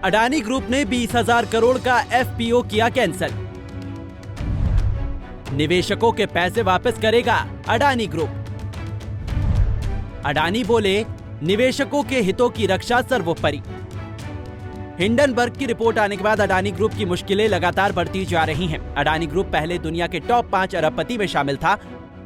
Adani group ने 20,000 करोड़ का FPO किया कैंसिल। निवेशकों के पैसे वापस करेगा अडानी ग्रुप। अडानी बोले, निवेशकों के हितों की रक्षा सर्वोपरि। हिंडनबर्ग की रिपोर्ट आने के बाद अडानी ग्रुप की मुश्किलें लगातार बढ़ती जा रही हैं। अडानी ग्रुप पहले दुनिया के टॉप 5 अरबपति में शामिल था,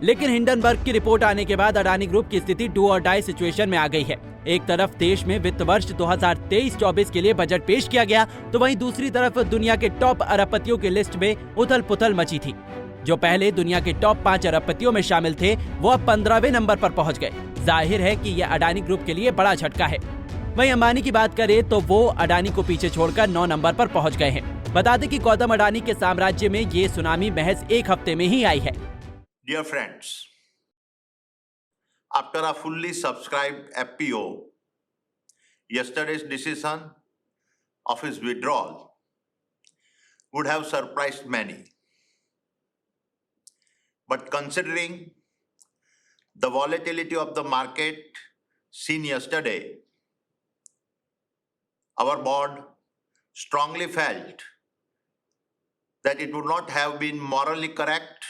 लेकिन हिंडनबर्ग की रिपोर्ट आने के बाद अडानी ग्रुप की स्थिति डू और डाई सिचुएशन में आ गई है। एक तरफ देश में वित्त वर्ष 2023-24 के लिए बजट पेश किया गया, तो वहीं दूसरी तरफ दुनिया के टॉप अरबपतियों की लिस्ट में उथल पुथल मची थी। जो पहले दुनिया के टॉप 5 अरबपतियों में शामिल थे, वो अब 15वें नंबर पर पहुंच गए। जाहिर है कि यह अडानी ग्रुप के लिए बड़ा झटका है। वहीं अंबानी की बात करें तो वो अडानी को पीछे छोड़कर 9 नंबर पर पहुंच गए हैं। बता दें कि गौतम अडानी के साम्राज्य में ये सुनामी महज एक हफ्ते में ही आई है। Dear friends, after a fully subscribed FPO, yesterday's decision of his withdrawal would have surprised many. But considering the volatility of the market seen yesterday, our board strongly felt that it would not have been morally correct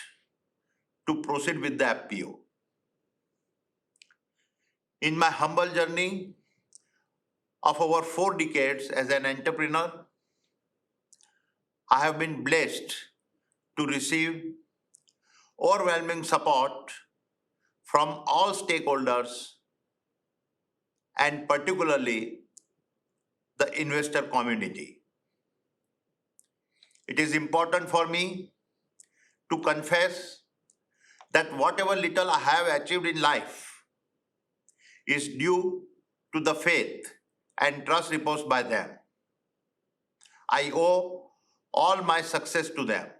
to proceed with the FPO. In my humble journey of over 4 decades as an entrepreneur, I have been blessed to receive overwhelming support from all stakeholders and particularly the investor community. It is important for me to confess that whatever little I have achieved in life is due to the faith and trust reposed by them. I owe all my success to them.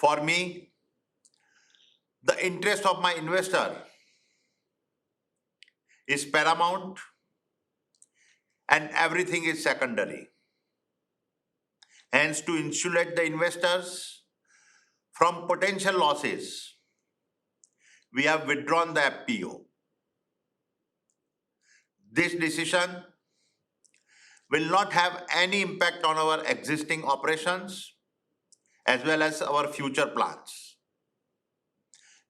For me, the interest of my investor is paramount and everything is secondary. Hence, to insulate the investors from potential losses, we have withdrawn the FPO. This decision will not have any impact on our existing operations as well as our future plans.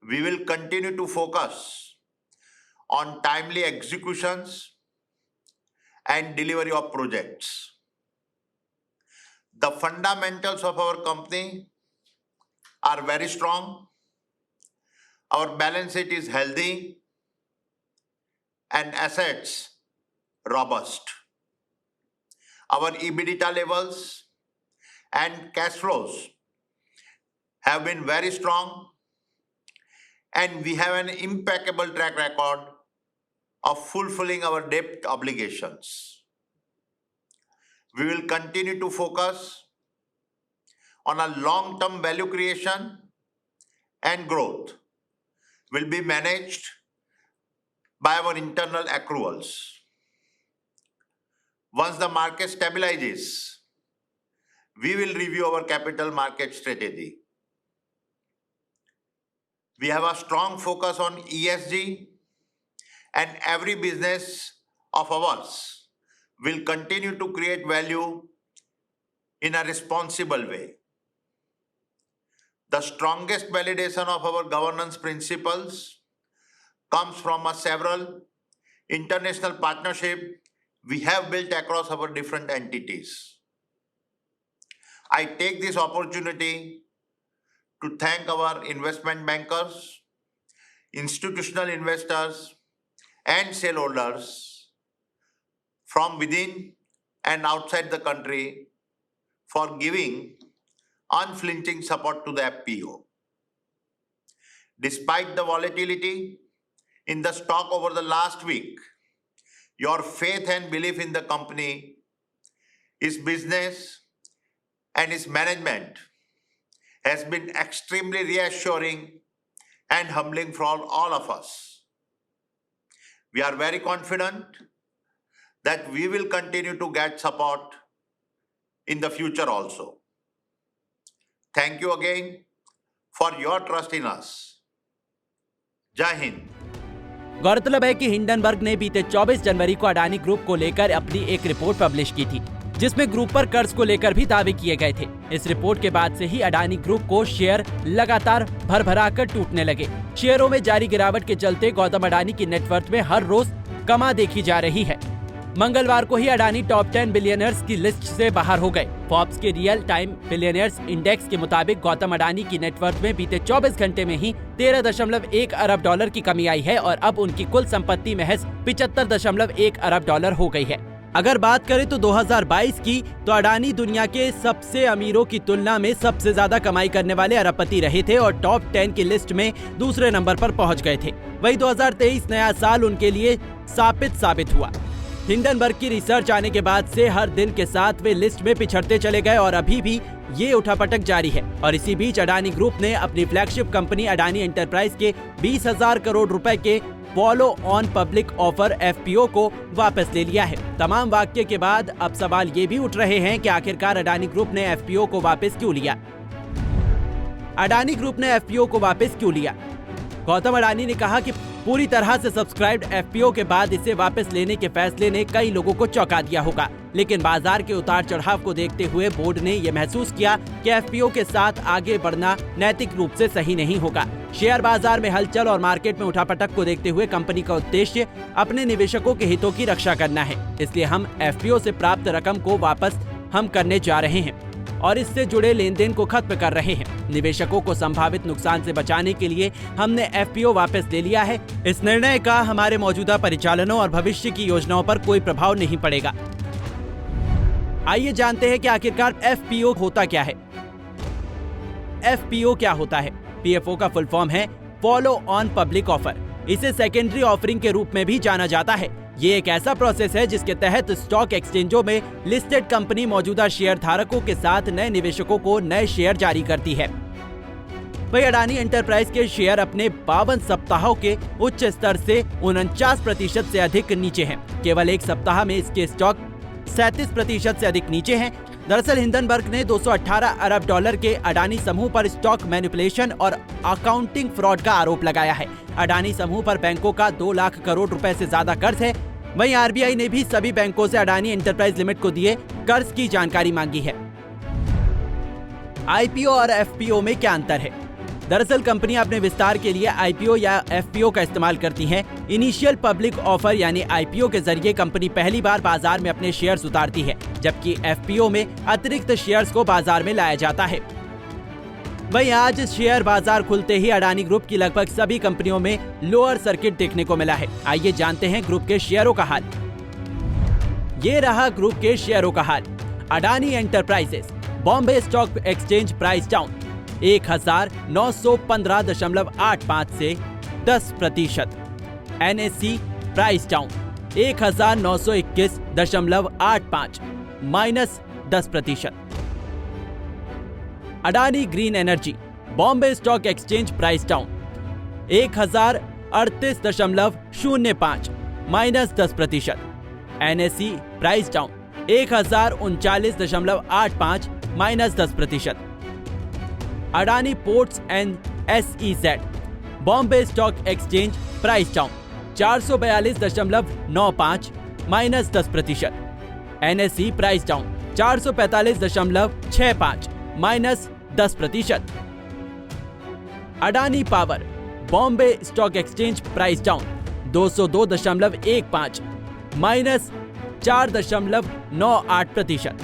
We will continue to focus on timely executions and delivery of projects. The fundamentals of our company are very strong. Our balance sheet is healthy and assets robust. Our EBITDA levels and cash flows have been very strong, and we have an impeccable track record of fulfilling our debt obligations. We will continue to focus on a long-term value creation, and growth will be managed by our internal accruals. Once the market stabilizes, we will review our capital market strategy. We have a strong focus on ESG, and every business of ours will continue to create value in a responsible way. The strongest validation of our governance principles comes from several international partnerships we have built across our different entities. I take this opportunity to thank our investment bankers, institutional investors, and shareholders from within and outside the country for giving unflinching support to the FPO. Despite the volatility in the stock over the last week, your faith and belief in the company, its business, and its management has been extremely reassuring and humbling for all of us. We are very confident that we will continue to get support in the future also. Thank you again for your trust in us. Jai Hind. गौरतलब है कि Hindenburg ने बीते 24 जनवरी को Adani group को लेकर अपनी एक रिपोर्ट पब्लिश की थी, जिसमें ग्रुप पर कर्ज को लेकर भी दावे किए गए थे। इस रिपोर्ट के बाद से ही अडानी ग्रुप को शेयर लगातार भरभराकर टूटने लगे। शेयरों में जारी गिरावट के चलते गौतम अडानी की नेटवर्थ में हर रोज कमा देखी जा रही है। मंगलवार को ही अडानी टॉप 10 बिलियनर्स की लिस्ट से बाहर हो गए। फॉर्ब्स के रियल टाइम बिलियनर्स इंडेक्स के मुताबिक गौतम अडानी की नेटवर्थ में बीते 24 घंटे में ही 13.1 अरब डॉलर की कमी आई है और अब उनकी कुल संपत्ति महज 75.1 अरब डॉलर हो गई है। अगर बात करें तो 2022 की, तो अडानी दुनिया के सबसे अमीरों की तुलना में सबसे ज्यादा कमाई करने वाले अरबपति रहे थे और टॉप 10 की लिस्ट में दूसरे नंबर पर पहुंच गए थे। वही 2023 नया साल उनके लिए साबित हुआ। हिंडनबर्ग की रिसर्च आने के बाद से हर दिन के साथ वे लिस्ट में पिछड़ते चले गए और अभी भी ये उठापटक जारी है। और इसी बीच अडानी ग्रुप ने अपनी फ्लैगशिप कंपनी अडानी एंटरप्राइज के 20,000 करोड़ रुपए के follow on public offer FPO को वापस ले लिया है। तमाम वाकये के बाद अब सवाल ये भी उठ रहे हैं कि आखिरकार अडानी ग्रुप ने FPO को वापस क्यों लिया। अडानी ग्रुप ने FPO को वापस क्यों लिया? गौतम अडानी ने कहा कि पूरी तरह से सब्सक्राइब्ड FPO के बाद इसे वापस लेने के फैसले ने कई लोगों को चौंका दिया होगा, लेकिन बाजार के उतार चढ़ाव को देखते हुए बोर्ड ने यह महसूस किया कि FPO के साथ आगे बढ़ना नैतिक रूप से सही नहीं होगा। शेयर बाजार में हलचल और मार्केट में उठापटक को देखते हुए कंपनी का उद्देश्य अपने निवेशकों के हितों की रक्षा करना है, इसलिए हम FPO से प्राप्त रकम को वापस हम करने जा रहे हैं और इससे जुड़े लेन देन को खत्म कर रहे हैं। निवेशकों को संभावित नुकसान से बचाने के लिए हमने FPO वापस ले लिया है। इस निर्णय का हमारे मौजूदा परिचालनों और भविष्य की योजनाओं पर कोई प्रभाव नहीं पड़ेगा। आइए जानते हैं कि आखिरकार FPO होता क्या है। FPO क्या होता है? PFO का फुल फॉर्म है फॉलो ऑन पब्लिक ऑफर। इसे सेकेंडरी ऑफरिंग के रूप में भी जाना जाता है। ये एक ऐसा प्रोसेस है जिसके तहत स्टॉक एक्सचेंजों में लिस्टेड कंपनी मौजूदा शेयर धारकों के साथ नए निवेशकों को नए शेयर जारी करती है। वही अडानी एंटरप्राइज के शेयर अपने 52 सप्ताहों के उच्च स्तर से 49% से अधिक नीचे हैं। केवल एक सप्ताह में इसके स्टॉक 37% से अधिक नीचे हैं। दरअसल हिंडनबर्ग ने 218 अरब डॉलर के अडानी समूह पर स्टॉक मैनिपुलेशन और अकाउंटिंग फ्रॉड का आरोप लगाया है। अडानी समूह पर बैंकों का 2 लाख करोड़ रुपए से ज्यादा कर्ज है। वहीं RBI ने भी सभी बैंकों से अडानी एंटरप्राइज लिमिटेड को दिए कर्ज की जानकारी मांगी है। IPO और FPO में क्या अंतर है? दरअसल कंपनियां अपने विस्तार के लिए IPO या FPO का इस्तेमाल करती हैं। इनिशियल पब्लिक ऑफर यानी IPO के जरिए कंपनी पहली बार बाजार में अपने शेयर्स उतारती है, जबकि FPO में अतिरिक्त शेयर्स को बाजार में लाया जाता है। वहीं आज शेयर बाजार खुलते ही अडानी ग्रुप की लगभग सभी कंपनियों में लोअर सर्किट देखने को मिला है। आइए जानते हैं ग्रुप के शेयरों का हाल। ये रहा ग्रुप के शेयरों का हाल। Adani Enterprises Bombay Stock Exchange price down 1915.85 से 10%। NSE price down 1921.85 -10%। Adani Green Energy Bombay Stock Exchange price down 1038.05 -10%। NSE price down 1039.85 -10%। Adani Ports and SEZ Bombay Stock Exchange price down 442.95 -10%। NSE price down 445.65 -10%। Adani Power Bombay Stock Exchange price down 202.15 -4.98%।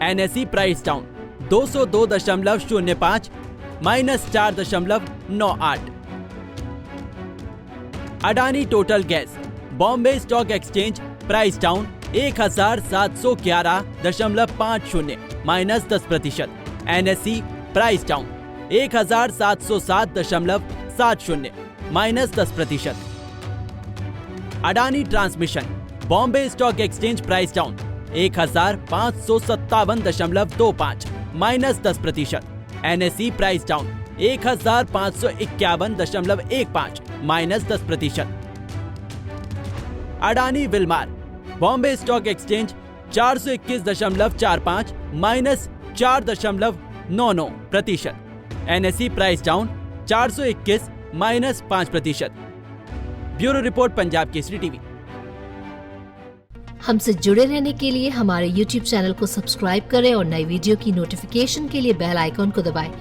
NSE price down 202.05 -4.98। Adani Total Gas Bombay Stock Exchange price down 1711.50 -10%। NSE price down 1707.70 -10%। Adani transmission Bombay Stock Exchange price down 1557.25 -10%। NSE price down 1551.15 -10%। Adani Wilmar Bombay Stock exchange 421.45 -4.99%। NSE price down 421 -5%। Bureau report, Punjab Kesari TV. हमसे जुड़े रहने के लिए हमारे YouTube channel को subscribe करें और नई वीडियो की नोटिफिकेशन के लिए बेल आइकॉन को दबाएं।